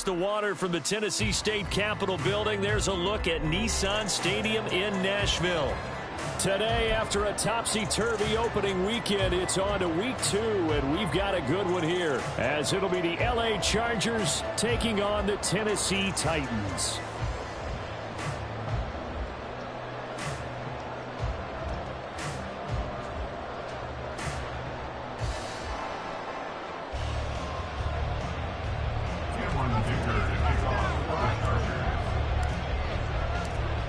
the water from the Tennessee State Capitol building. There's a look at Nissan Stadium in Nashville. Today, after a topsy-turvy opening weekend, it's on to week 2, and we've got a good one here, as it'll be the LA Chargers taking on the Tennessee Titans.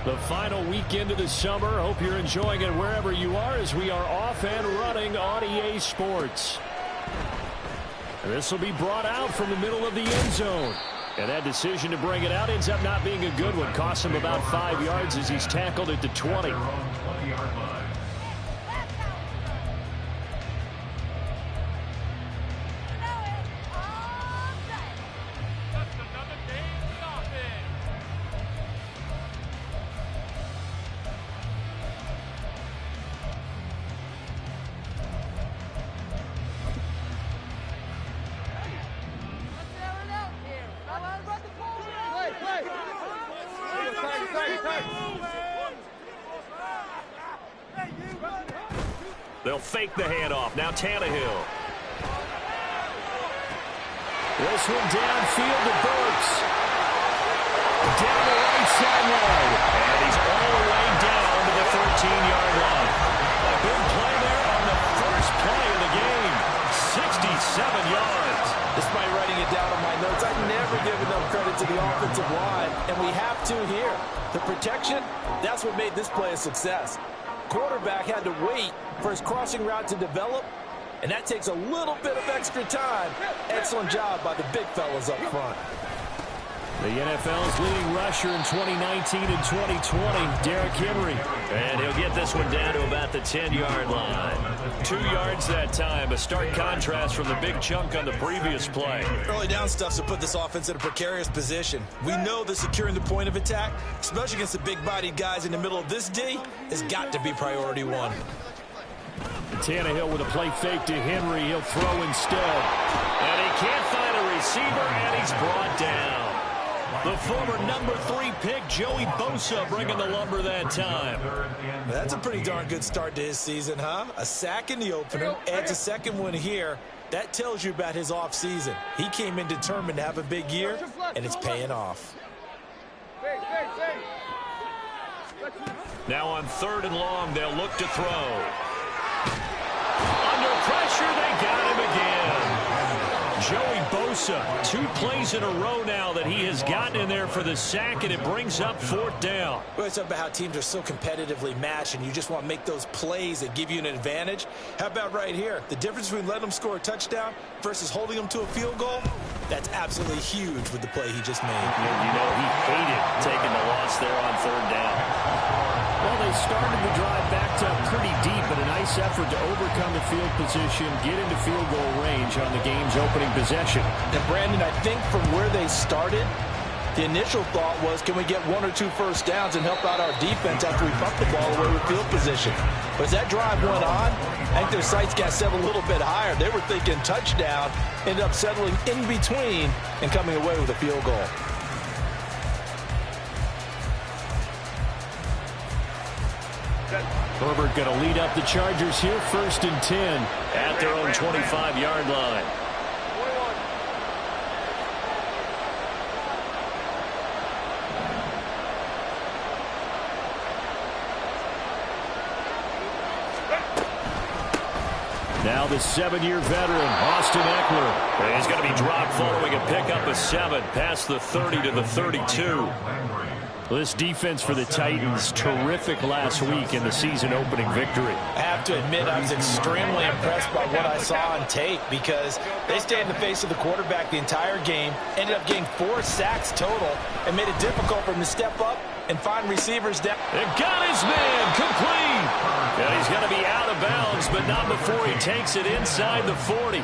The final weekend of the summer. Hope you're enjoying it wherever you are as we are off and running on EA Sports. This will be brought out from the middle of the end zone. And that decision to bring it out ends up not being a good one. Costs him about 5 yards as he's tackled at the 20. They'll fake the handoff. Now Tannehill. This one downfield to Burks. Down the right sideline. And he's all the way down to the 13-yard line. A big play there on the first play of the game. 67 yards. Despite writing it down on my notes, I never give enough credit to the offensive line, and we have to here. The protection, that's what made this play a success. Quarterback had to wait for his crossing route to develop, and that takes a little bit of extra time. Excellent job by the big fellas up front. The NFL's leading rusher in 2019 and 2020, Derrick Henry. And he'll get this one down to about the 10-yard line. 2 yards that time, a stark contrast from the big chunk on the previous play. Early down stuffs will put this offense in a precarious position. We know that securing the point of attack, especially against the big-bodied guys in the middle of this D, has got to be priority one. Tannehill with a play fake to Henry. He'll throw instead. And he can't find a receiver, and he's brought down. The former number 3 pick, Joey Bosa, bringing the lumber that time. That's a pretty darn good start to his season, huh? A sack in the opener, adds a second one here. That tells you about his offseason. He came in determined to have a big year, and it's paying off. Now on 3rd and long, they'll look to throw. Under pressure, they got him again. Joey Bosa, 2 plays in a row now that he has gotten in there for the sack, and it brings up 4th down. Well, it's about how teams are so competitively matched, and you just want to make those plays that give you an advantage. How about right here? The difference between letting them score a touchdown versus holding them to a field goal, that's absolutely huge with the play he just made. You know, he hated taking the loss there on 3rd down. Well, they started the drive backed up pretty deep, but a nice effort to overcome the field position, get into field goal range on the game's opening possession. And, Brandon, I think from where they started, the initial thought was, can we get 1 or 2 first downs and help out our defense after we bumped the ball away with field position? But as that drive went on, I think their sights got set a little bit higher. They were thinking touchdown, ended up settling in between and coming away with a field goal. Herbert going to lead up the Chargers here, 1st and 10 at their own 25-yard line. Now the 7-year veteran, Austin Eckler. He's going to be dropped following a pickup of 7 past the 30 to the 32. This defense for the Titans, terrific last week in the season-opening victory. I have to admit, I was extremely impressed by what I saw on tape because they stayed in the face of the quarterback the entire game, ended up getting 4 sacks total, and made it difficult for him to step up and find receivers down. They got his man complete. And he's going to be out of bounds, but not before he takes it inside the 40.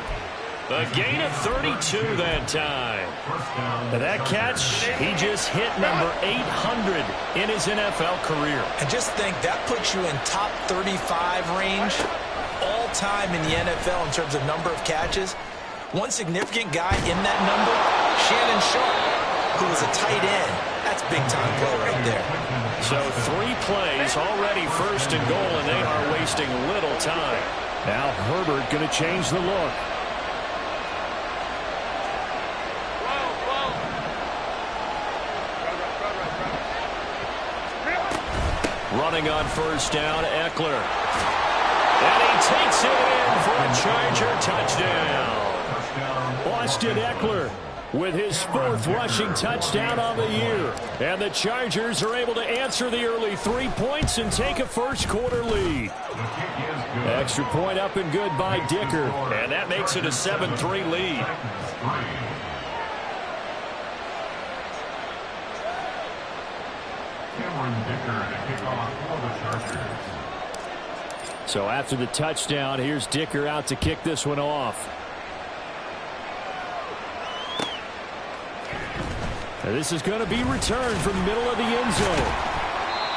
A gain of 32 that time. And that catch, he just hit number 800 in his NFL career. And just think, that puts you in top 35 range all time in the NFL in terms of number of catches. One significant guy in that number, Shannon Sharp. who was a tight end. That's big-time play right there. So 3 plays already, first and goal, and they are wasting little time. Now Herbert going to change the look. Running on first down, Eckler. And he takes it in for a Charger touchdown. Austin Eckler with his 4th rushing touchdown on the year. And the Chargers are able to answer the early 3 points and take a first-quarter lead. Extra point up and good by Dicker. And that makes it a 7-3 lead. So after the touchdown, here's Dicker out to kick this one off. And this is going to be returned from the middle of the end zone.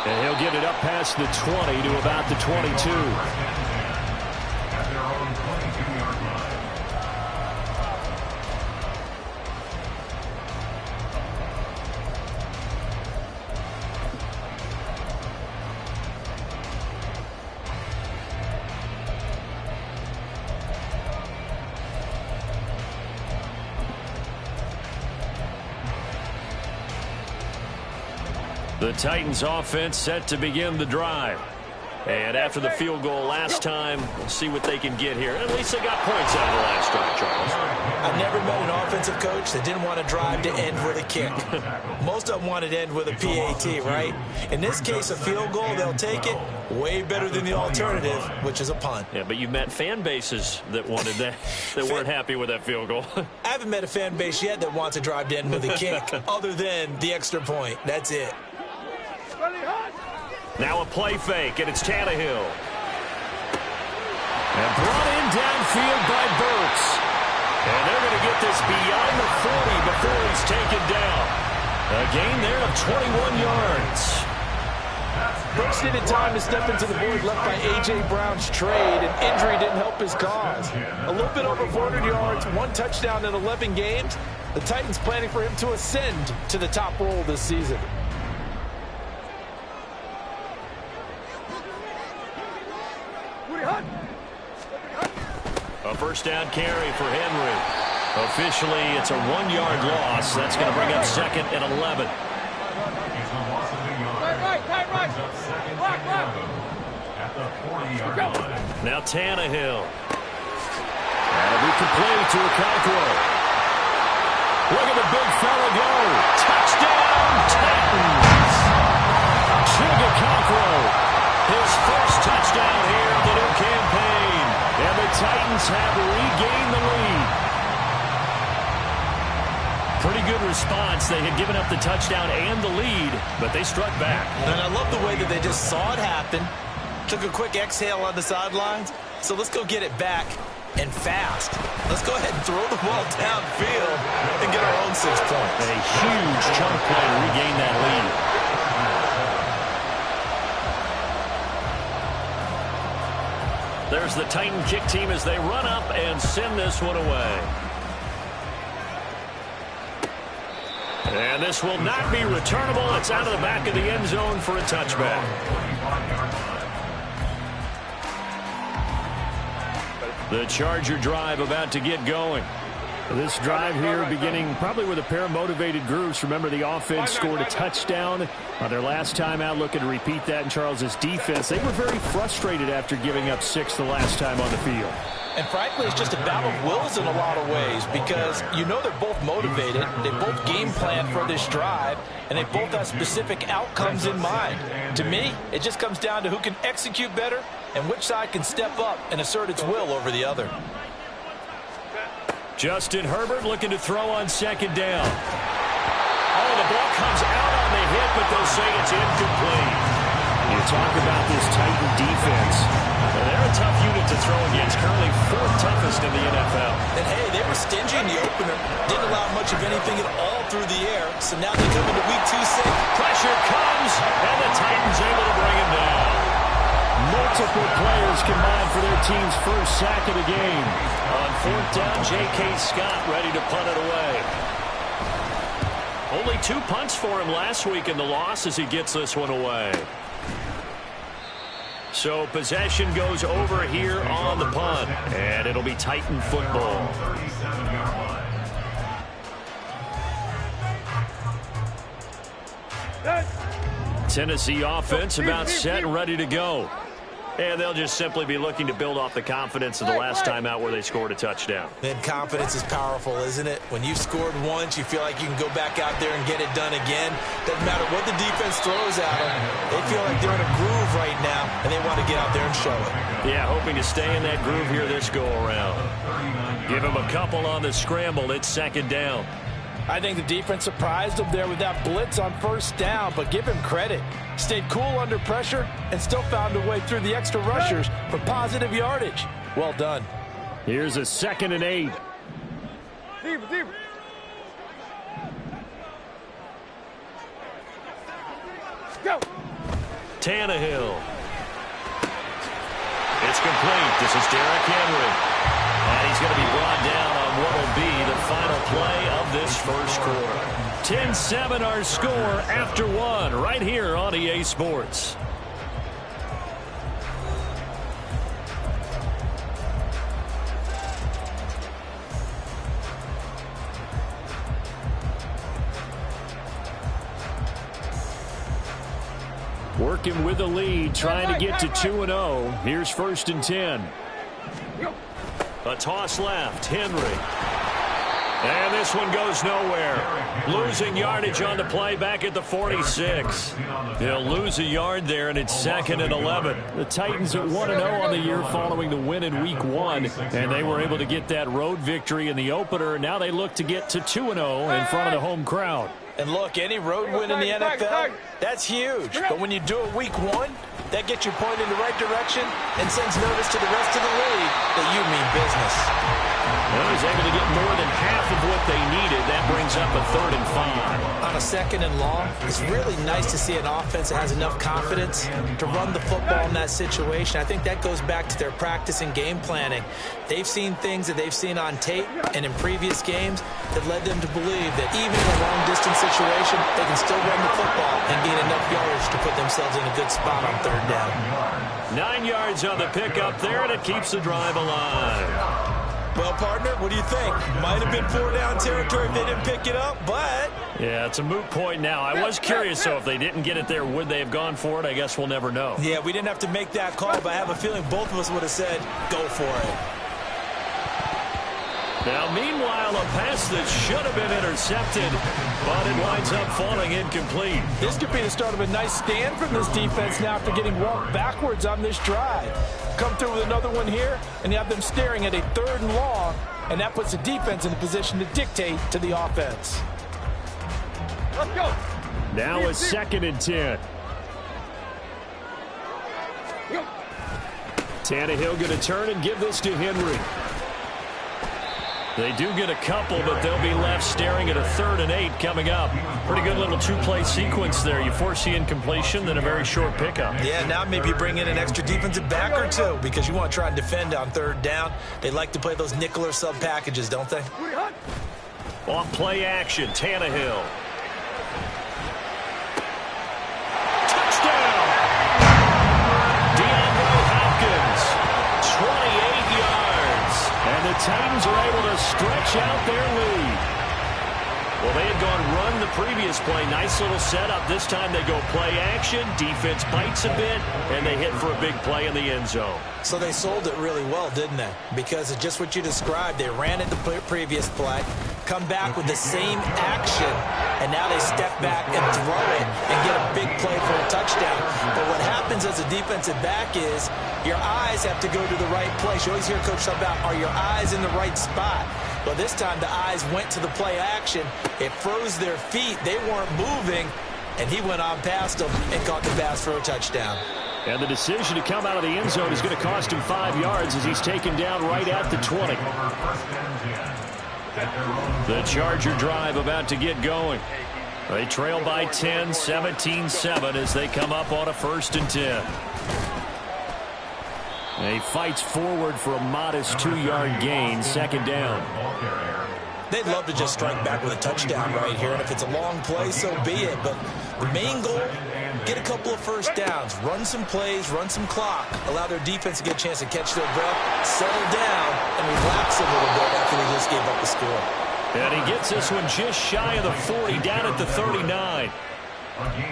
And he'll get it up past the 20 to about the 22. The Titans offense set to begin the drive. And after the field goal last time, we'll see what they can get here. At least they got points out of the last drive, Charles. I've never met an offensive coach that didn't want to drive to end with a kick. Most of them wanted to end with a PAT, right? In this case, a field goal, they'll take it. Way better than the alternative, which is a punt. Yeah, but you've met fan bases that wanted that, that weren't happy with that field goal. I haven't met a fan base yet that wants to drive to end with a kick, other than the extra point. That's it. Now a play fake, and it's Tannehill. And brought in downfield by Burks. And they're going to get this beyond the 40 before he's taken down. A gain there of 21 yards. Burks needed time to step into the void left by A.J. Brown's trade, and injury didn't help his cause. A little bit over 400 yards, 1 touchdown in 11 games. The Titans planning for him to ascend to the top role this season. A first down carry for Henry. Officially, it's a 1-yard loss. That's going to bring up 2nd and 11. Now Tannehill. That'll be complete to Okonkwo. Look at the big fella go. Touchdown, Titans. Chig Okonkwo. His first touchdown here in the new campaign. And the Titans have regained the lead. Pretty good response. They had given up the touchdown and the lead, but they struck back. And I love the way that they just saw it happen. Took a quick exhale on the sidelines. So let's go get it back and fast. Let's go ahead and throw the ball downfield and get our own 6 points. A huge chunk play to regain that lead. There's the Titan kick team as they run up and send this one away. And this will not be returnable. It's out of the back of the end zone for a touchback. The Charger drive about to get going. This drive here beginning probably with a pair of motivated groups. Remember, the offense scored a touchdown on their last time out. Looking to repeat that in Charles's defense. They were very frustrated after giving up 6 the last time on the field. And frankly, it's just a battle of wills in a lot of ways because you know they're both motivated. They both game plan for this drive, and they both have specific outcomes in mind. To me, it just comes down to who can execute better and which side can step up and assert its will over the other. Justin Herbert looking to throw on 2nd down. Oh, the ball comes out on the hit, but they'll say it's incomplete. You talk about this Titan defense. Well, they're a tough unit to throw against, currently 4th toughest in the NFL. And hey, they were stingy in the opener. Didn't allow much of anything at all through the air. So now they come into week 2 safe. Pressure comes, and the Titans able to bring him down. Multiple players combined for their team's first sack of the game. On 4th down, J.K. Scott ready to punt it away. Only 2 punts for him last week in the loss as he gets this one away. So possession goes over here on the punt, and it'll be Titan football. Tennessee offense about set and ready to go. And they'll just simply be looking to build off the confidence of the last time out where they scored a touchdown. And confidence is powerful, isn't it? When you've scored once, you feel like you can go back out there and get it done again. Doesn't matter what the defense throws at them. They feel like they're in a groove right now, and they want to get out there and show it. Yeah, hoping to stay in that groove here this go-around. Give him a couple on the scramble. It's second down. I think the defense surprised him there with that blitz on first down, but give him credit. Stayed cool under pressure and still found a way through the extra rushers for positive yardage. Well done. Here's a 2nd and 8. Go. Tannehill. It's complete. This is Derrick Henry. And he's going to be brought down on what will be the final play of this first quarter. 10-7 our score after 1 right here on EA Sports. Working with the lead, trying to get to 2-0. Here's 1st and 10. A toss left, Henry. And this one goes nowhere. Losing yardage on the play back at the 46. They'll lose a yard there, and it's 2nd and 11. The Titans at 1-0 on the year following the win in Week 1, and they were able to get that road victory in the opener. Now they look to get to 2-0 in front of the home crowd. And look, any road win in the NFL, that's huge. But when you do it Week 1, that gets you pointed in the right direction and sends notice to the rest of the league that you mean business. Well, he's able to get more than half of what they needed. That brings up a 3rd and 5. On a 2nd and long, it's really nice to see an offense that has enough confidence to run the football in that situation. I think that goes back to their practice and game planning. They've seen things that they've seen on tape and in previous games that led them to believe that even in a long-distance situation, they can still run the football and gain enough yardage to put themselves in a good spot on 3rd down. 9 yards on the pickup there, and it keeps the drive alive. Well, partner, what do you think? Might have been 4-down territory if they didn't pick it up, but... Yeah, it's a moot point now. I was curious, though, if they didn't get it there, would they have gone for it? I guess we'll never know. Yeah, we didn't have to make that call, but I have a feeling both of us would have said, go for it. Now, meanwhile, a pass that should have been intercepted, but it winds up falling incomplete. This could be the start of a nice stand from this defense now after getting walked backwards on this drive. Come through with another one here, and you have them staring at a 3rd and long, and that puts the defense in a position to dictate to the offense. Let's go. Now a 2nd and 10. Tannehill going to turn and give this to Henry. They do get a couple, but they'll be left staring at a 3rd and 8 coming up. Pretty good little 2-play sequence there. You force the incompletion, then a very short pickup. Yeah, now maybe bring in an extra defensive back or 2 because you want to try and defend on 3rd down. They like to play those nickel or sub packages, don't they? Off play action, Tannehill. Touchdown! DeAndre Hopkins, 28 yards. And the Titans are able to stretch out their lead. Well, they had gone run the previous play. Nice little setup. This time they go play action. Defense bites a bit, and they hit for a big play in the end zone. So they sold it really well, didn't they? Because of just what you described. They ran it the previous play, come back with the same action, and now they step back and throw it and get a big play for a touchdown. But what happens as a defensive back is your eyes have to go to the right place. You always hear Coach talk about, are your eyes in the right spot? Well, this time the eyes went to the play action. It froze their feet. They weren't moving, and he went on past them and caught the pass for a touchdown. And the decision to come out of the end zone is going to cost him 5 yards as he's taken down right at the 20. The Charger drive about to get going. They trail by 10, 17-7 as they come up on a 1st and 10. He fights forward for a modest 2-yard gain, 2nd down. They'd love to just strike back with a touchdown right here, and if it's a long play, so be it. But the main goal, get a couple of first downs, run some plays, run some clock, allow their defense to get a chance to catch their breath, settle down, and relax a little bit after they just gave up the score. And he gets this one just shy of the 40, down at the 39.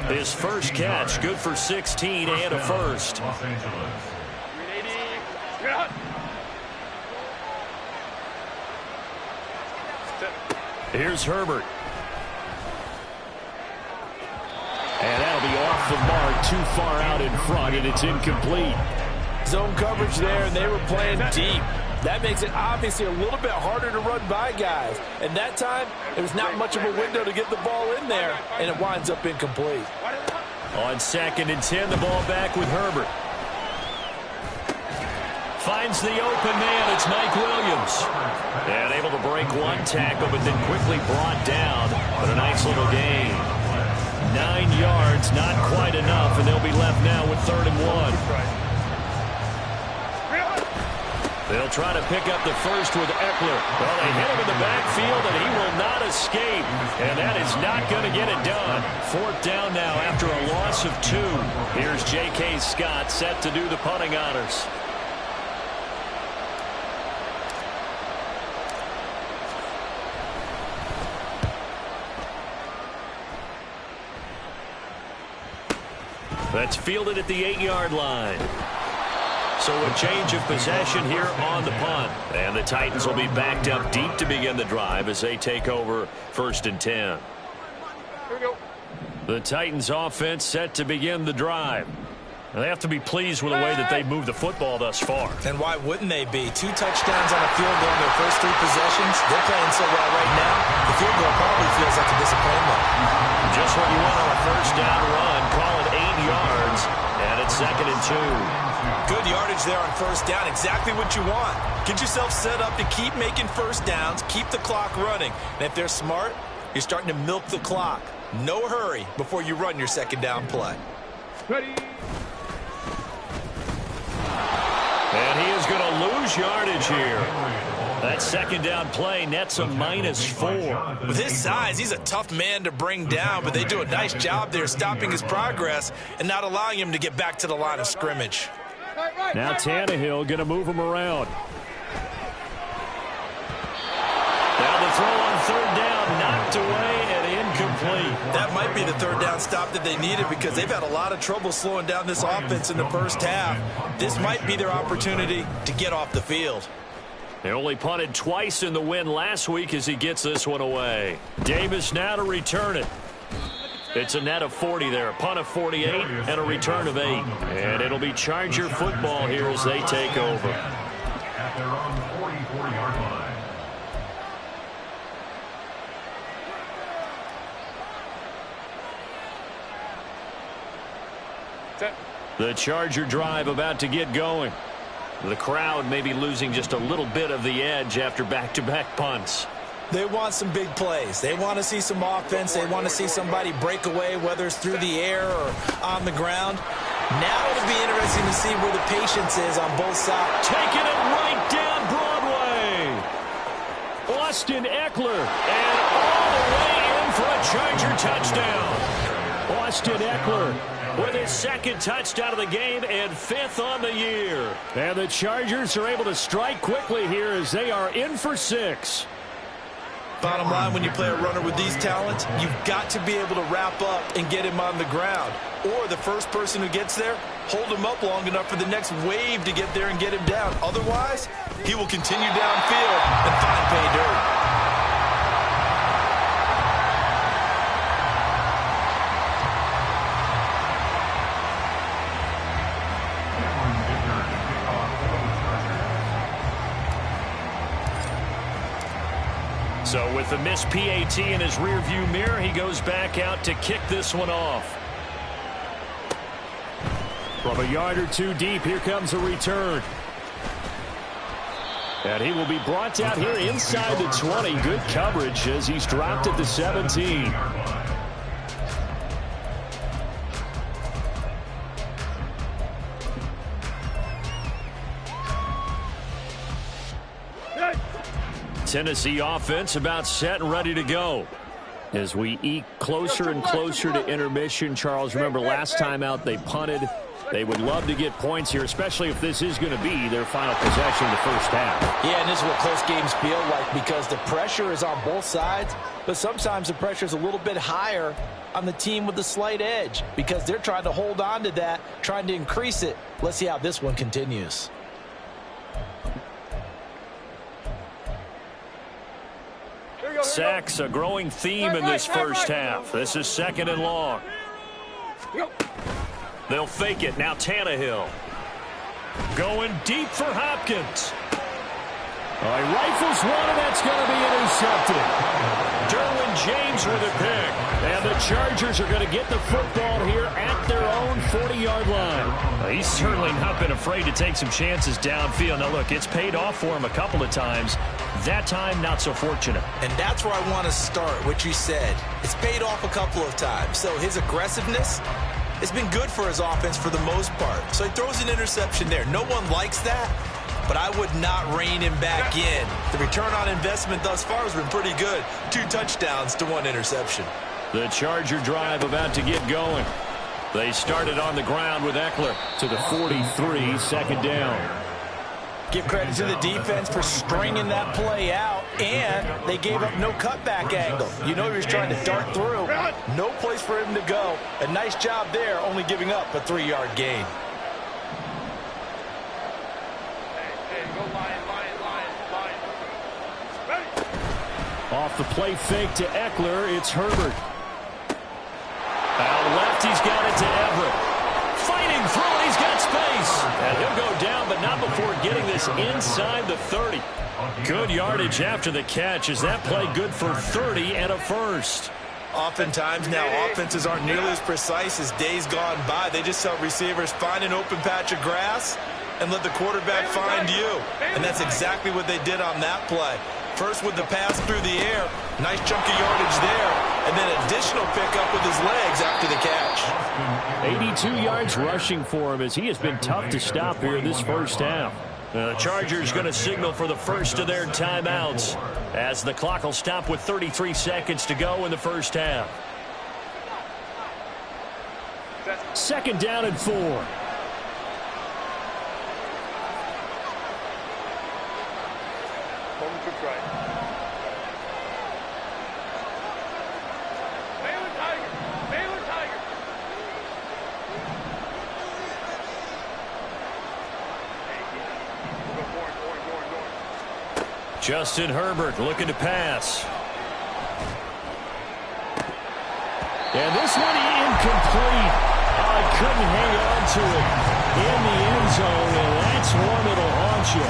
His first catch, good for 16 and a first. Here's Herbert. And that'll be off the mark, too far out in front, and it's incomplete. Zone coverage there, and they were playing deep. That makes it obviously a little bit harder to run by guys. And that time, there was not much of a window to get the ball in there, and it winds up incomplete. On 2nd and 10, the ball back with Herbert. Finds the open man. It's Mike Williams. And able to break one tackle, but then quickly brought down. But a nice little gain. 9 yards, not quite enough, and they'll be left now with 3rd and 1. They'll try to pick up the first with Eckler. Well, they hit him in the backfield, and he will not escape. And that is not going to get it done. 4th down now after a loss of 2. Here's J.K. Scott set to do the punting honors. That's fielded at the 8-yard line. So a change of possession here on the punt. And the Titans will be backed up deep to begin the drive as they take over 1st and 10. Here we go. The Titans offense set to begin the drive. And they have to be pleased with the way that they've moved the football thus far. And why wouldn't they be? 2 touchdowns on a field goal in their first 3 possessions. They're playing so well right now, the field goal probably feels like a disappointment. Just what you want on a first down run. Call it 8 yards. And it's 2nd and 2. Good yardage there on first down. Exactly what you want. Get yourself set up to keep making first downs, keep the clock running. And if they're smart, you're starting to milk the clock. No hurry before you run your 2nd down play. Ready. And he is going to lose yardage here. That 2nd down play nets a -4. With his size, he's a tough man to bring down, but they do a nice job there stopping his progress and not allowing him to get back to the line of scrimmage. Now Tannehill going to move him around. Now the throw on 3rd down, knocked away and incomplete. That might be the 3rd down stop that they needed because they've had a lot of trouble slowing down this offense in the first half. This might be their opportunity to get off the field. They only punted twice in the win last week as he gets this one away. Davis now to return it. It's a net of 40 there, a punt of 48 and a return of 8. And it'll be Charger football here as they take over. At their own 44-yard line. The Charger drive about to get going. The crowd may be losing just a little bit of the edge after back-to-back punts. They want some big plays. They want to see some offense. They want to see somebody break away, whether it's through the air or on the ground. Now it'll be interesting to see where the patience is on both sides. Taking it right down Broadway. Austin Eckler. And all the way in for a Charger touchdown. Austin Eckler with his 2nd touchdown of the game and 5th on the year. And the Chargers are able to strike quickly here as they are in for 6. Bottom line, when you play a runner with these talents, you've got to be able to wrap up and get him on the ground. Or the first person who gets there, hold him up long enough for the next wave to get there and get him down. Otherwise, he will continue downfield and find pay dirt. So with the missed PAT in his rearview mirror, he goes back out to kick this one off. From a yard or 2 deep, here comes a return. And he will be brought down here inside the 20. Good coverage as he's dropped at the 17. Tennessee offense about set and ready to go. As we eke closer and closer to intermission, Charles, remember last time out they punted. They would love to get points here, especially if this is going to be their final possession in the first half. Yeah, and this is what close games feel like because the pressure is on both sides, but sometimes the pressure is a little bit higher on the team with the slight edge because they're trying to hold on to that, trying to increase it. Let's see how this one continues. Sacks, a growing theme in this first half. This is 2nd and long. They'll fake it. Now Tannehill. Going deep for Hopkins. All right, rifles one, and that's going to be intercepted. Derwin James with a pick. And the Chargers are going to get the football here at their own 40-yard line. He's certainly not been afraid to take some chances downfield. Now, look, it's paid off for him a couple of times. That time, not so fortunate. And that's where I want to start, what you said. It's paid off a couple of times. So his aggressiveness has been good for his offense for the most part. So he throws an interception there. No one likes that, but I would not rein him back in. The return on investment thus far has been pretty good. 2 touchdowns to 1 interception. The Charger drive about to get going. They started on the ground with Eckler to the 43, 2nd down. Give credit to the defense for stringing that play out, and they gave up no cutback angle. You know he was trying to dart through. No place for him to go. A nice job there, only giving up a 3-yard gain. Off the play fake to Eckler, it's Herbert. Out left, he's got it to Everett. Fighting through it, he's got space. And he'll go down, but not before getting this inside the 30. Good yardage after the catch. Is that play good for 30 and a first? Oftentimes now offenses aren't nearly as precise as days gone by. They just help receivers find an open patch of grass and let the quarterback find you. And that's exactly what they did on that play. First with the pass through the air, nice chunky yardage there, and then additional pickup with his legs after the catch. 82 yards rushing for him as he has been tough to stop here this first half. The Chargers going to signal for the first of their timeouts as the clock will stop with 33 seconds to go in the first half. 2nd down and 4. Justin Herbert looking to pass. And this one incomplete. I couldn't hang on to it in the end zone, and that's one that'll haunt you.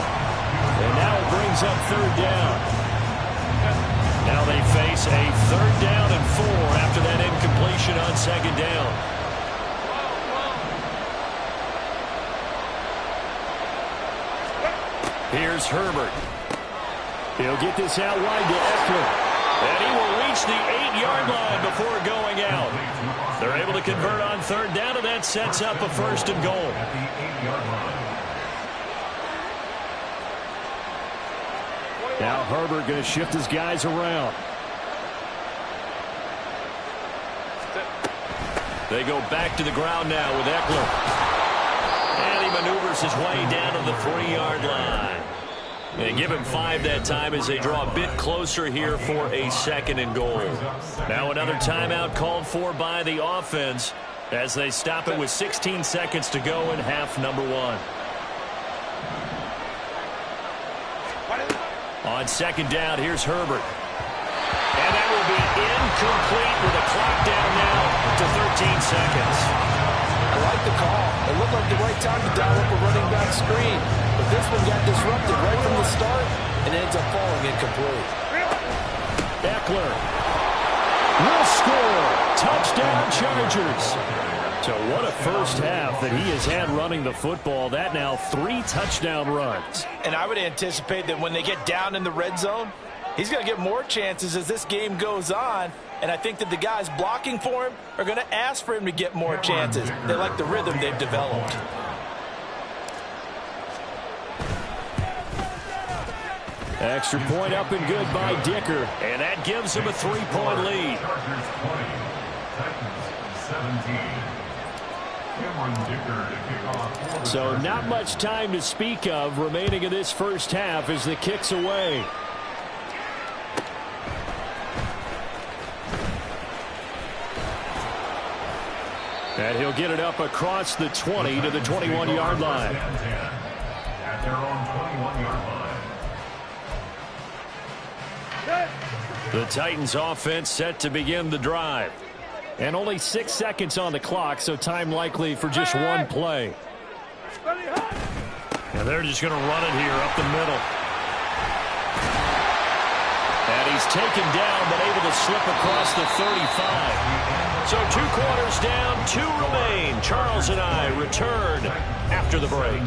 And now it brings up 3rd down. Now they face a 3rd down and 4 after that incompletion on 2nd down. Here's Herbert. He'll get this out wide to Eckler. And he will reach the 8-yard line before going out. They're able to convert on 3rd down, and that sets up a 1st and goal. Now Herbert going to shift his guys around. They go back to the ground now with Eckler. And he maneuvers his way down to the 3-yard line. And give him 5 that time as they draw a bit closer here for a 2nd and goal. Now another timeout called for by the offense as they stop it with 16 seconds to go in half number 1. On 2nd down, here's Herbert. And that will be incomplete with a clock down now to 13 seconds. I like the call. It looked like the right time to dial up a running back screen. But this one got disrupted right from the start and ends up falling incomplete. Eckler will score. Touchdown, Chargers. So what a first half that he has had running the football. That now 3 touchdown runs. And I would anticipate that when they get down in the red zone, he's going to get more chances as this game goes on. And I think that the guys blocking for him are going to ask for him to get more chances. They like the rhythm they've developed. Extra point up and good by Dicker. And that gives him a 3-point lead. Chargers 20, Titans 17. So not much time to speak of remaining in this first half as the kick's away. And he'll get it up across the 20 to the 21-yard line. At their own 21-yard line. The Titans offense set to begin the drive. And only 6 seconds on the clock, so time likely for just one play. And they're just going to run it here up the middle. And he's taken down, but able to slip across the 35. So 2 quarters down, 2 remain. Charles and I return after the break.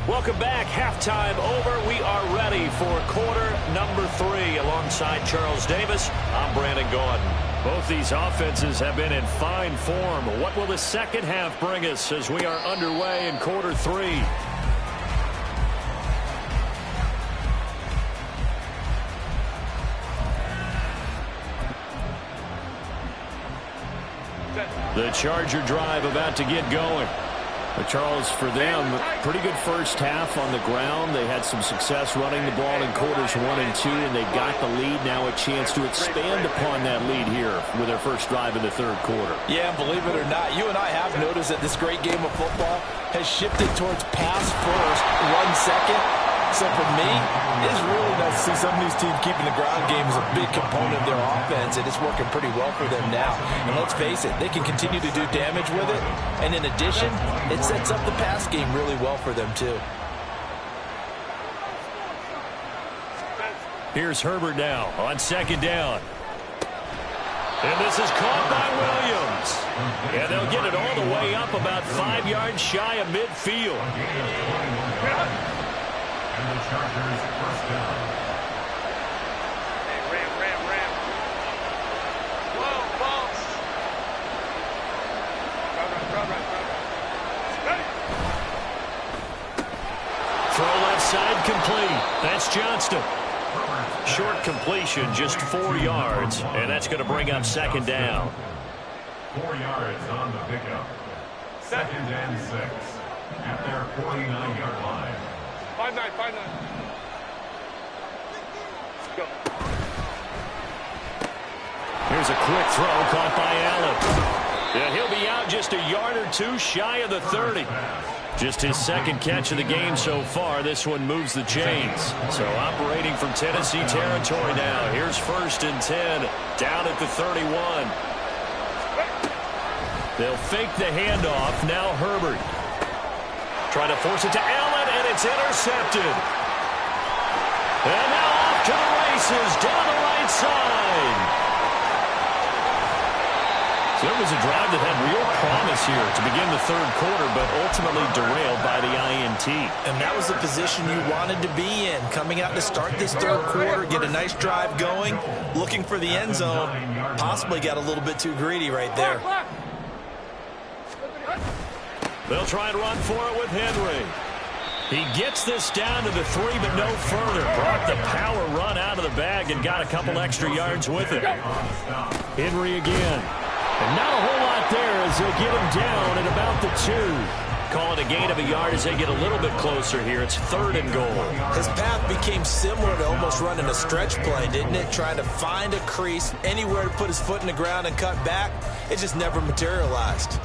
Welcome back. Halftime over. We are ready for quarter number 3. Alongside Charles Davis, I'm Brandon Gordon. Both these offenses have been in fine form. What will the second half bring us as we are underway in quarter 3? The Charger drive about to get going. But Charles, for them, pretty good first half on the ground. They had some success running the ball in quarters 1 and 2, and they got the lead. Now a chance to expand upon that lead here with their first drive in the third quarter. Yeah, believe it or not, you and I have noticed that this great game of football has shifted towards pass first, run second. So for me, it's really nice to see some of these teams keeping the ground game as a big component of their offense, and it's working pretty well for them now. And let's face it, they can continue to do damage with it. And in addition, it sets up the pass game really well for them too. Here's Herbert now on second down. And this is caught by Williams. And they'll get it all the way up about 5 yards shy of midfield. And the Chargers first down. Hey, ram. Whoa, boss. Run. Ready. Throw left side complete. That's Johnston. Short completion, just 4 yards. And that's going to bring up second down. 4 yards on the pickup. Second and 6 at their 49-yard line. 5-9. Let's go. Here's a quick throw caught by Allen. Yeah, he'll be out just a yard or 2 shy of the 30. Just his second catch of the game so far. This one moves the chains. So operating from Tennessee territory now. Here's 1st and 10 down at the 31. They'll fake the handoff. Now Herbert. Trying to force it to Allen, and it's intercepted. And now off to the races down the right side. So it was a drive that had real promise here to begin the third quarter, but ultimately derailed by the INT. And that was the position you wanted to be in. Coming out to start this third quarter, get a nice drive going, looking for the end zone. Possibly got a little bit too greedy right there. They'll try and run for it with Henry. He gets this down to the 3, but no further. Brought the power run out of the bag and got a couple extra yards with it. Henry again. And not a whole lot there as they'll get him down at about the 2. Call it a gain of a yard as they get a little bit closer here. It's 3rd and goal. His path became similar to almost running a stretch play, didn't it? Trying to find a crease, anywhere to put his foot in the ground and cut back. It just never materialized.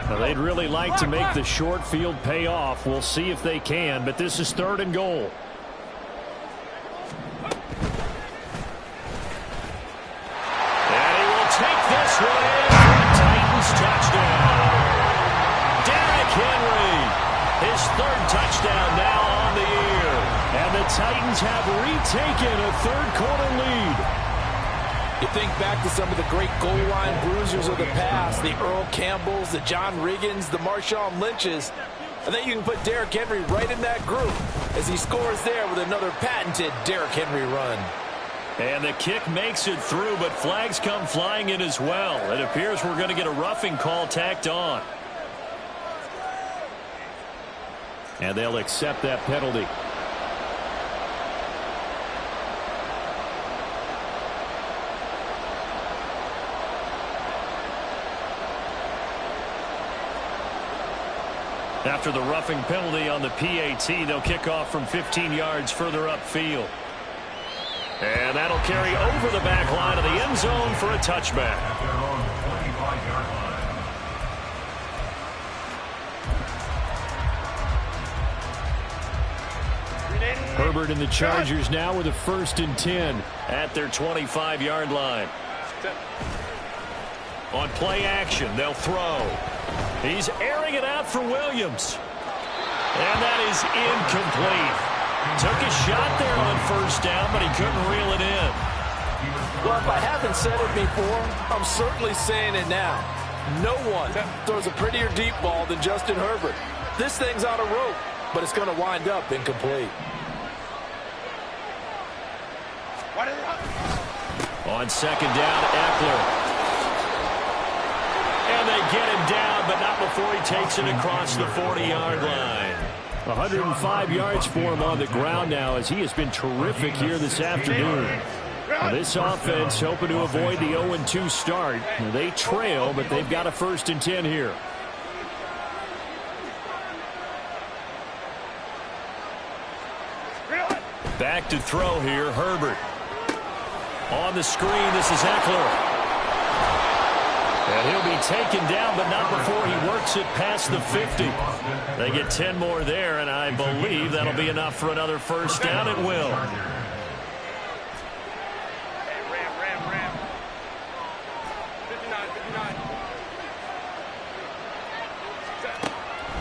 Now, they'd really like to make the short field pay off. We'll see if they can, but this is 3rd and goal. And he will take this one in for a Titans touchdown. Derrick Henry, his 3rd touchdown now on the year. And the Titans have retaken a third quarter lead. You think back to some of the great goal line bruisers of the past, the Earl Campbells, the John Riggins, the Marshawn Lynches. I think you can put Derrick Henry right in that group as he scores there with another patented Derrick Henry run. And the kick makes it through, but flags come flying in as well. It appears we're going to get a roughing call tacked on. And they'll accept that penalty. After the roughing penalty on the PAT, they'll kick off from 15 yards further upfield. And that'll carry over the back line of the end zone for a touchback. Herbert and the Chargers now with a 1st and 10 at their 25-yard line. On play action, they'll throw. He's airing it out for Williams. And that is incomplete. Took a shot there on 1st down, but he couldn't reel it in. Well, if I haven't said it before, I'm certainly saying it now. No one throws a prettier deep ball than Justin Herbert. This thing's on a rope, but it's going to wind up incomplete. On 2nd down, Eckler. And they get him down, but not before he takes it across the 40-yard line. 105 yards for him on the ground now as he has been terrific here this afternoon. This offense hoping to avoid the 0-2 start. They trail, but they've got a 1st and 10 here. Back to throw here, Herbert. On the screen, this is Eckler. And he'll be taken down, but not before he works it past the 50. They get 10 more there, and I believe that'll be enough for another 1st down. It will. Ram. 59.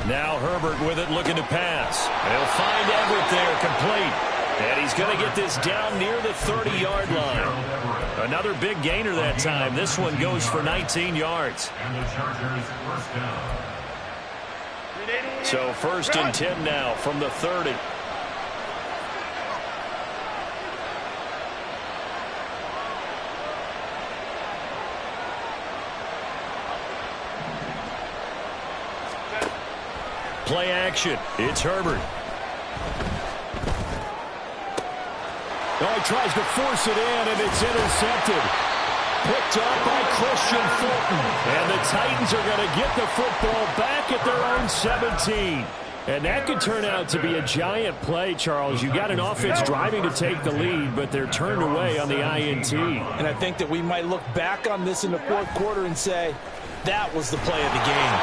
Now Herbert with it, looking to pass. And he'll find Everett there, complete. And he's going to get this down near the 30-yard line. Another big gainer that time. This one goes for 19 yards. And the Chargers 1st down. So 1st and 10 now from the 30. Play action. It's Herbert. Oh, he tries to force it in, and it's intercepted. Picked up by Christian Fulton. And the Titans are going to get the football back at their own 17. And that could turn out to be a giant play, Charles. You got an offense driving to take the lead, but they're turned away on the INT. And I think that we might look back on this in the 4th quarter and say, that was the play of the game.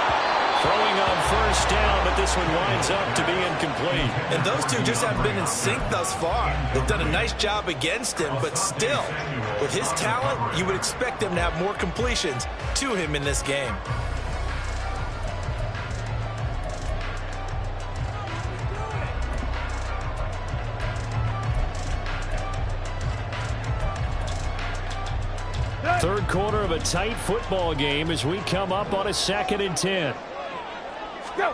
Throwing on 1st down, but this one winds up to be incomplete. And those two just haven't been in sync thus far. They've done a nice job against him, but still, with his talent, you would expect them to have more completions to him in this game. Third quarter of a tight football game as we come up on a 2nd and 10. Go.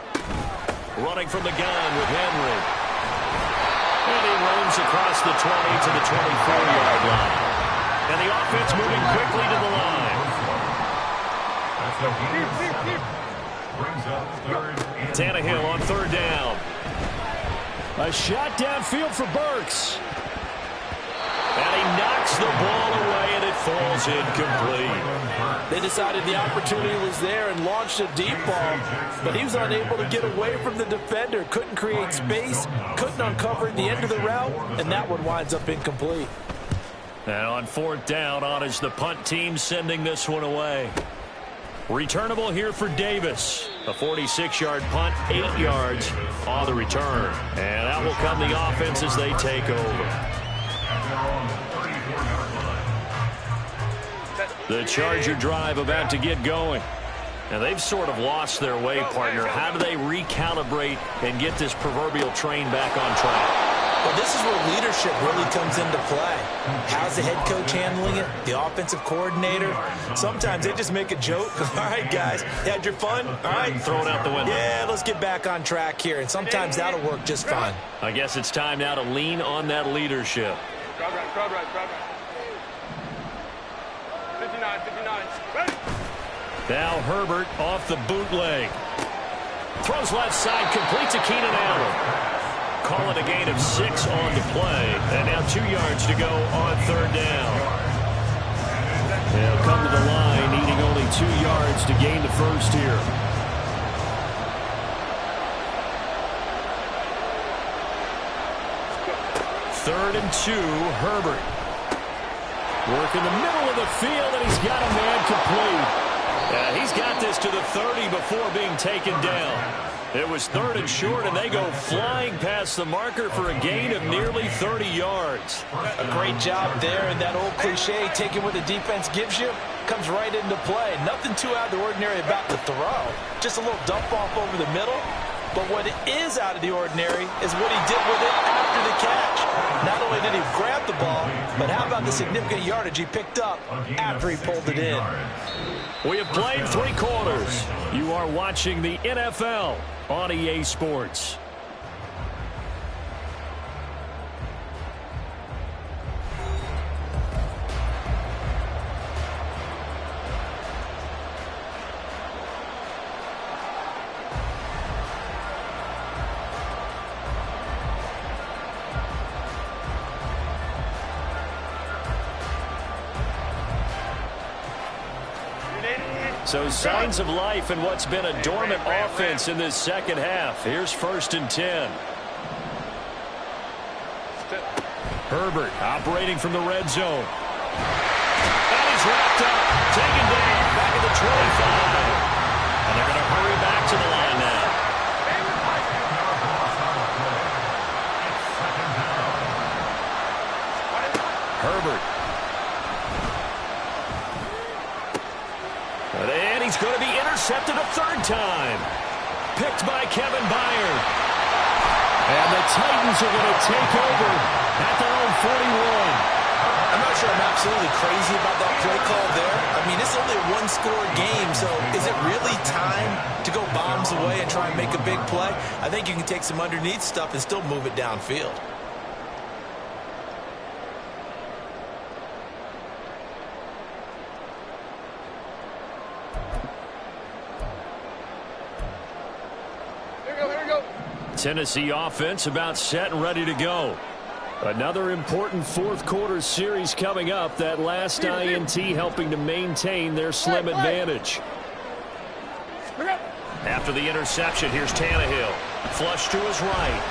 Running from the gun with Henry. And he roams across the 20 to the 24-yard line. And the offense moving quickly to the line. Brings up 3rd and Tannehill on 3rd down. A shot downfield for Burks. And he knocks the ball away, and it falls incomplete. They decided the opportunity was there and launched a deep ball, but he was unable to get away from the defender, couldn't create space, couldn't uncover the end of the route, and that one winds up incomplete. And on 4th down, on is the punt team sending this one away. Returnable here for Davis. A 46-yard punt, 8 yards on the return. And that will come the offense as they take over. The Charger drive about to get going. And they've sort of lost their way, partner. How do they recalibrate and get this proverbial train back on track? Well, this is where leadership really comes into play. How's the head coach handling it? The offensive coordinator? Sometimes they just make a joke. All right, guys, you had your fun? All right. Throw it out the window. Yeah, let's get back on track here. And sometimes that'll work just fine. I guess it's time now to lean on that leadership. Crowd right. 59. Ready? Now Herbert off the bootleg. Throws left side, completes a Keenan Allen. Call it a gain of 6 on the play. And now 2 yards to go on 3rd down. They'll come to the line, needing only 2 yards to gain the first here. Third and 2, Herbert. Work in the middle of the field, and he's got a man complete. He's got this to the 30 before being taken down. It was 3rd and short, and they go flying past the marker for a gain of nearly 30 yards. A great job there, and that old cliche, taking what the defense gives you, comes right into play. Nothing too out of the ordinary about the throw. Just a little dump off over the middle. But what is out of the ordinary is what he did with it after the catch. Not only did he grab the ball, but how about the significant yardage he picked up after he pulled it in. We have played 3 quarters. You are watching the NFL on EA Sports. So signs of life in what's been a dormant offense in this second half. Here's 1st and 10. Herbert operating from the red zone. And he's wrapped up, taken down, back at the 25. And they're going to hurry back to the line now. Herbert. And he's going to be intercepted a 3rd time. Picked by Kevin Byard. And the Titans are going to take over at their own 41. I'm not sure I'm absolutely crazy about that play call there. I mean, it's only a 1-score game, so is it really time to go bombs away and try and make a big play? I think you can take some underneath stuff and still move it downfield. Tennessee offense about set and ready to go. Another important 4th quarter series coming up. That last INT helping to maintain their slim advantage. After the interception, here's Tannehill. Flush to his right.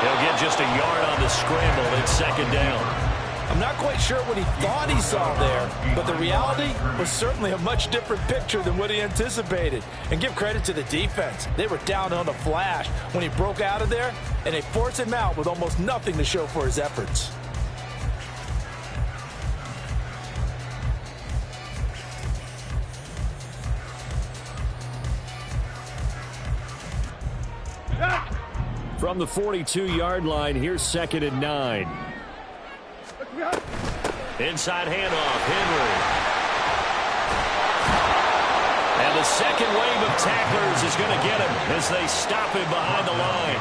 He'll get just a yard on the scramble. It's 2nd down. I'm not quite sure what he thought he saw there, but the reality was certainly a much different picture than what he anticipated. And give credit to the defense. They were down on the flash when he broke out of there, and they forced him out with almost nothing to show for his efforts. From the 42-yard line, here's 2nd and 9. Inside handoff, Henry. And the second wave of tacklers is going to get him as they stop him behind the line.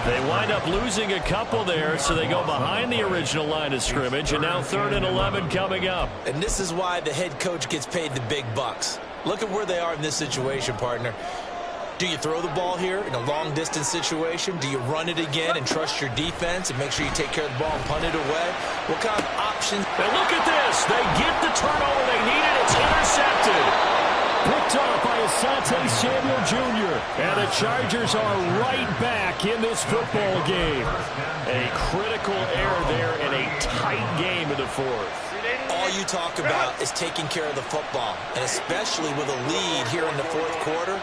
They wind up losing a couple there, so they go behind the original line of scrimmage, and now 3rd and 11 coming up. And this is why the head coach gets paid the big bucks. Look at where they are in this situation, partner. Do you throw the ball here in a long-distance situation? Do you run it again and trust your defense and make sure you take care of the ball and punt it away? What kind of options? And look at this. They get the turnover they needed. It's intercepted. Picked off by Asante Samuel Jr. And the Chargers are right back in this football game. A critical error there in a tight game in the 4th. All you talk about is taking care of the football, and especially with a lead here in the 4th quarter.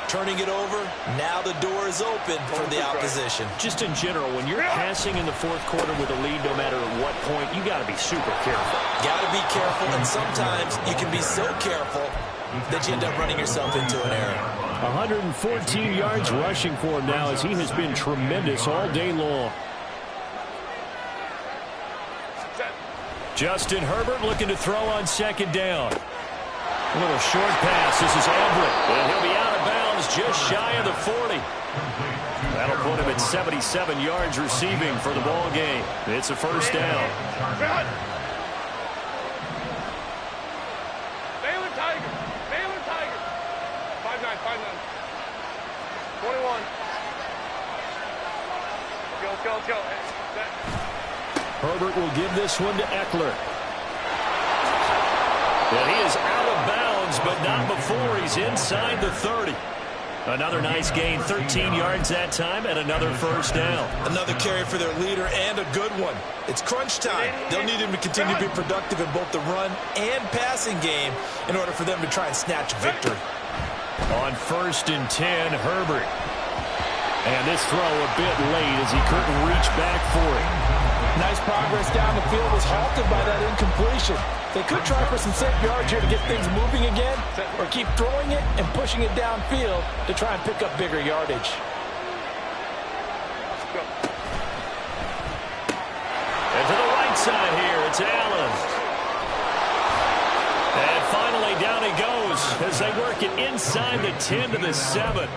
Turning it over, now the door is open for the opposition. Just in general, when you're passing in the 4th quarter with a lead, no matter at what point, you got to be super careful. Got to be careful, and sometimes you can be so careful that you end up running yourself into an error. 114 yards rushing for him now as he has been tremendous all day long. Justin Herbert looking to throw on second down. A little short pass. This is Everett. And he'll be out of bounds just shy of the 40. That'll put him at 77 yards receiving for the ball game. It's a first down. Baylor Tiger. Baylor Tiger. 5'9", 5'9". 21. Let's go, let's go. Herbert will give this one to Eckler. And he is out of bounds, but not before he's inside the 30. Another nice gain, 13 yards that time, and another first down. Another carry for their leader, and a good one. It's crunch time. They'll need him to continue to be productive in both the run and passing game in order for them to try and snatch victory. On 1st and 10, Herbert. And this throw a bit late as he couldn't reach back for it. Nice progress down the field was halted by that incompletion. They could try for some safe yards here to get things moving again, or keep throwing it and pushing it downfield to try and pick up bigger yardage. And to the right side here, it's Allen. And finally down he goes as they work it inside the 10 to the 7.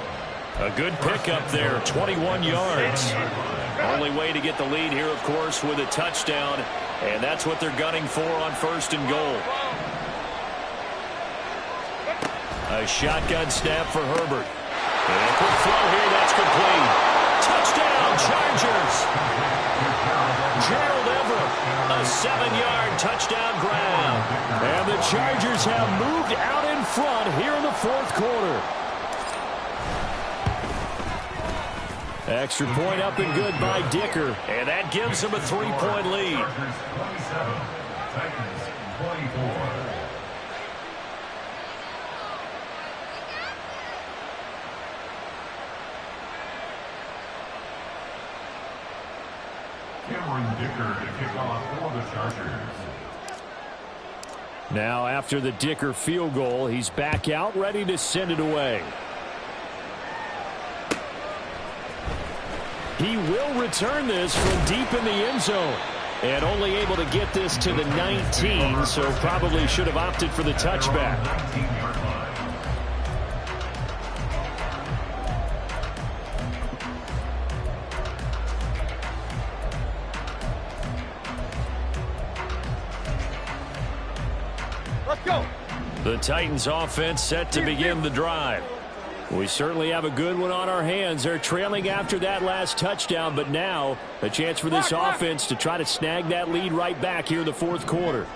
A good pickup there, 21 yards. Only way to get the lead here, of course, with a touchdown, and that's what they're gunning for on 1st and goal. A shotgun snap for Herbert. And a quick throw here, that's complete. Touchdown, Chargers! Gerald Everett, a 7-yard touchdown grab. And the Chargers have moved out in front here in the 4th quarter. Extra point up and good by Dicker. And that gives him a 3-point lead. 27, Titans 24. Cameron Dicker to kick off for the Chargers. Now after the Dicker field goal, he's back out ready to send it away. He will return this from deep in the end zone. And only able to get this to the 19, so probably should have opted for the touchback. Let's go. The Titans offense set to begin the drive. We certainly have a good one on our hands. They're trailing after that last touchdown, but now a chance for this offense to try to snag that lead right back here in the 4th quarter.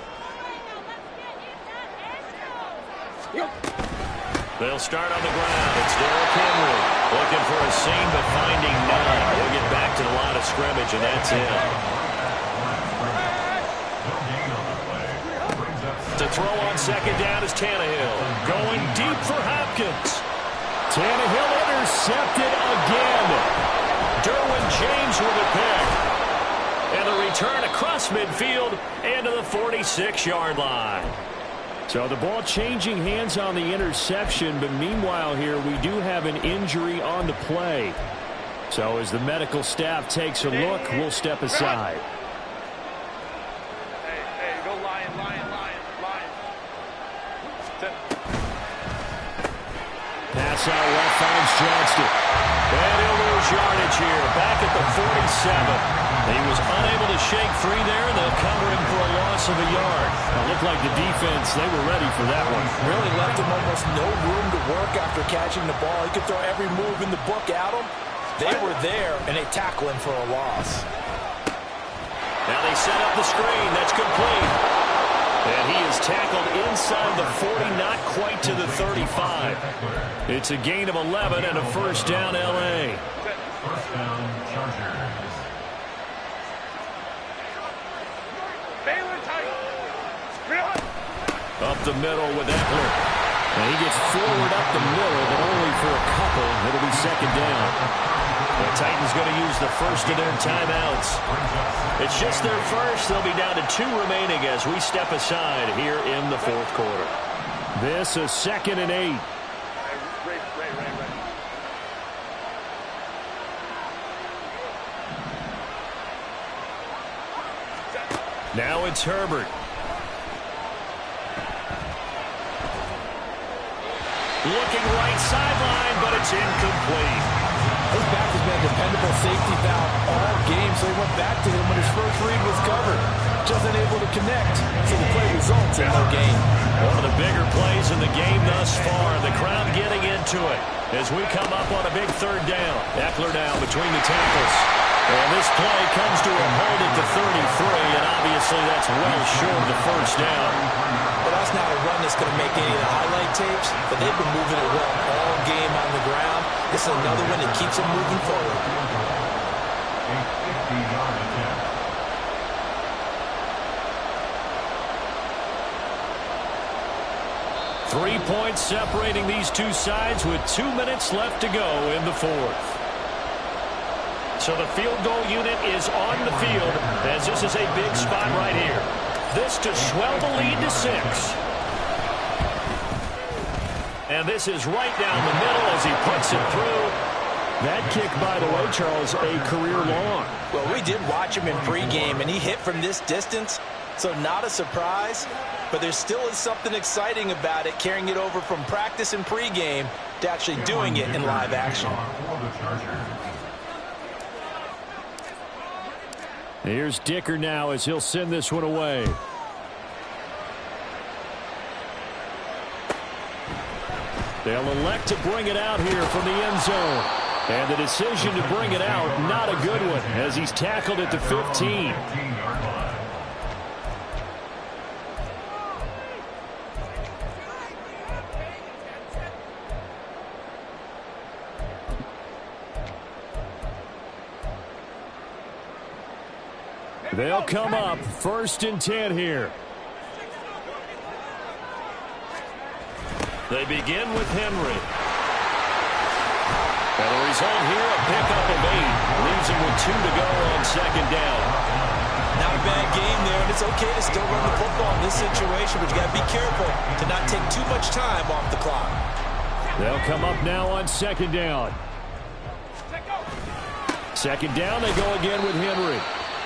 They'll start on the ground. It's Derrick Henry looking for a seam, but finding none. He'll get back to the line of scrimmage, and that's it. To throw on second down is Tannehill. Going deep for Hopkins. Tannehill intercepted again. Derwin James with a pick. And the return across midfield into the 46-yard line. So the ball changing hands on the interception, but meanwhile here we do have an injury on the play. So as the medical staff takes a look, we'll step aside. Hey, go Lion. Pass out left finds Johnston. And he'll lose yardage here. Back at the 47. He was unable to shake free there. They'll cover him for a loss of a yard. It looked like the defense, they were ready for that one. Really left him almost no room to work after catching the ball. He could throw every move in the book at him. They were there, and they tackle him for a loss. Now they set up the screen. That's complete. And he is tackled inside the 40, not quite to the 35. It's a gain of 11 and a first down, L.A. First down, Chargers. Baylor Tiger. Up the middle with Eckler. And he gets forward up the middle, but only for a couple. It'll be second down. The Titans going to use the first of their timeouts. It's just their first. They'll be down to 2 remaining as we step aside here in the 4th quarter. This is 2nd and 8. Ray. Now it's Herbert. Looking right sideline, but it's incomplete. His back has been a dependable safety valve all game, so he went back to him when his first read was covered. Just unable to connect, so the play results in no gain. One of the bigger plays in the game thus far. The crowd getting into it as we come up on a big third down. Eckler now between the tackles. And this play comes to a hold at the 33, and obviously that's well short of the first down. Well, that's not a run that's going to make any of the highlight tapes, but they've been moving it well all game on the ground. This is another one that keeps them moving forward. A 50-yard attempt. 3 points separating these two sides with 2 minutes left to go in the fourth. So the field goal unit is on the field as this is a big spot right here. This to swell the lead to 6. And this is right down the middle as he puts it through. That kick, by the way, Charles, a career long. Well, we did watch him in pregame, and he hit from this distance, so not a surprise. But there still is something exciting about it, carrying it over from practice and pregame to actually doing it in live action. Here's Dicker now as he'll send this one away. They'll elect to bring it out here from the end zone. And the decision to bring it out, not a good one, as he's tackled at the 15. They'll come up 1st and 10 here. They begin with Henry. And the result here, a pickup of 8. Leaves him with 2 to go on 2nd down. Not a bad game there, and it's okay to still run the football in this situation, but you got to be careful to not take too much time off the clock. They'll come up now on 2nd down. 2nd down, they go again with Henry.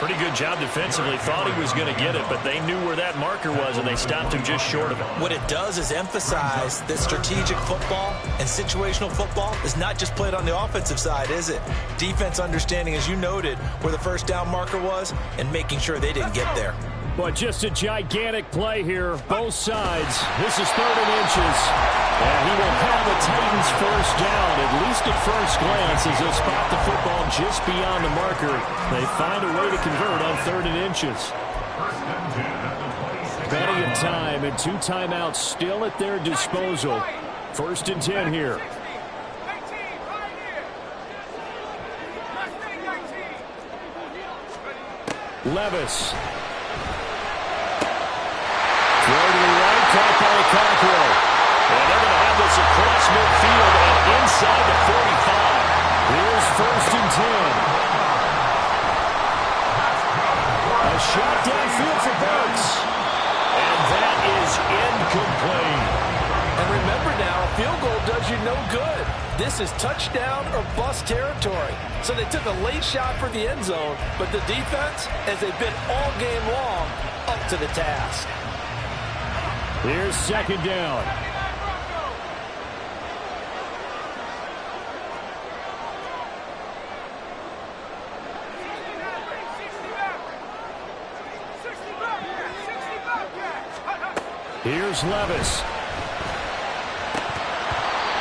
Pretty good job defensively. Thought he was going to get it, but they knew where that marker was, and they stopped him just short of it. What it does is emphasize that strategic football and situational football is not just played on the offensive side, is it? Defense understanding, as you noted, where the first down marker was and making sure they didn't get there. But just a gigantic play here, both sides. This is 3rd and inches. And he will have the Titans first down, at least at first glance, as they'll spot the football just beyond the marker. They find a way to convert on 3rd and inches. Plenty of time and 2 timeouts still at their disposal. 1st and 10 here. Levis. Throw to the right, caught by Cockrell. And they're going to have this across midfield and inside the 45. Here's 1st and 10. A shot downfield for Burks. And that is incomplete. And remember now, a field goal does you no good. This is touchdown or bust territory. So they took a late shot for the end zone, but the defense, as they've been all game long, up to the task. Here's 2nd down. Here's Levis.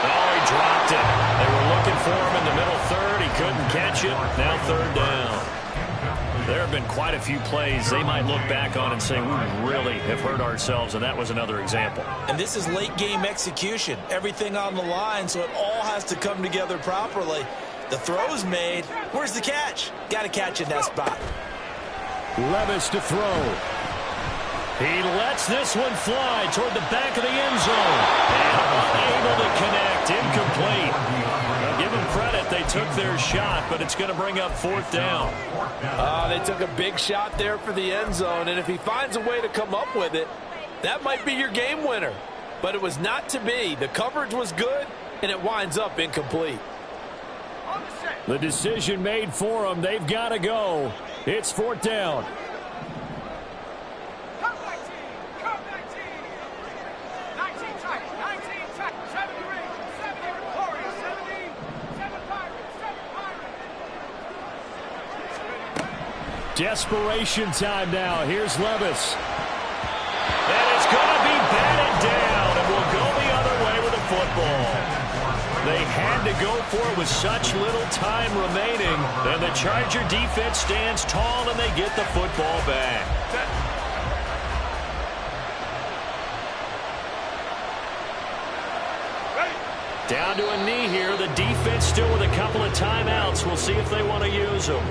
Oh, he dropped it. They were looking for him in the middle 3rd. He couldn't catch it. Now 3rd down. There have been quite a few plays they might look back on and say, we really have hurt ourselves, and that was another example. And this is late game execution. Everything on the line, so it all has to come together properly. The throw's made. Where's the catch? Got to catch in that spot. Levis to throw. He lets this one fly toward the back of the end zone. And unable to connect. Incomplete. Now, give them credit. They took their shot, but it's going to bring up 4th down. They took a big shot there for the end zone, and if he finds a way to come up with it, that might be your game winner. But it was not to be. The coverage was good, and it winds up incomplete. The decision made for them. They've got to go. It's 4th down. Desperation time now. Here's Levis. And it's going to be batted down, and we'll go the other way with the football. They had to go for it with such little time remaining, and the Charger defense stands tall, and they get the football back. Down to a knee here. The defense still with a couple of timeouts. We'll see if they want to use them.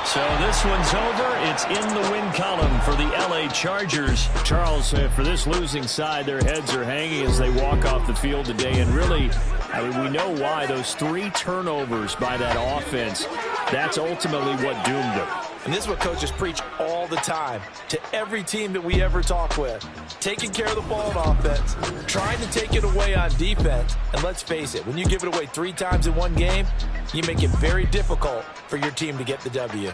So this one's over. It's in the win column for the L.A. Chargers. Charles, for this losing side, their heads are hanging as they walk off the field today. And really, I mean, we know why. Those 3 turnovers by that offense, that's ultimately what doomed them. And this is what coaches preach all the time to every team that we ever talk with. Taking care of the ball on offense, trying to take it away on defense. And let's face it, when you give it away 3 times in one game, you make it very difficult for your team to get the W.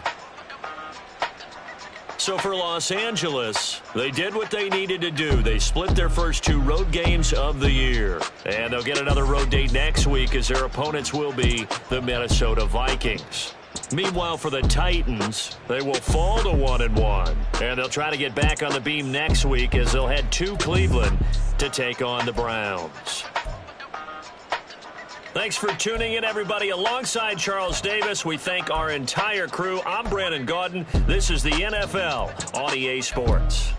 So for Los Angeles, they did what they needed to do. They split their first 2 road games of the year. And they'll get another road date next week as their opponents will be the Minnesota Vikings. Meanwhile, for the Titans, they will fall to 1-1. And they'll try to get back on the beam next week as they'll head to Cleveland to take on the Browns. Thanks for tuning in, everybody. Alongside Charles Davis, we thank our entire crew. I'm Brandon Gaudin. This is the NFL on EA Sports.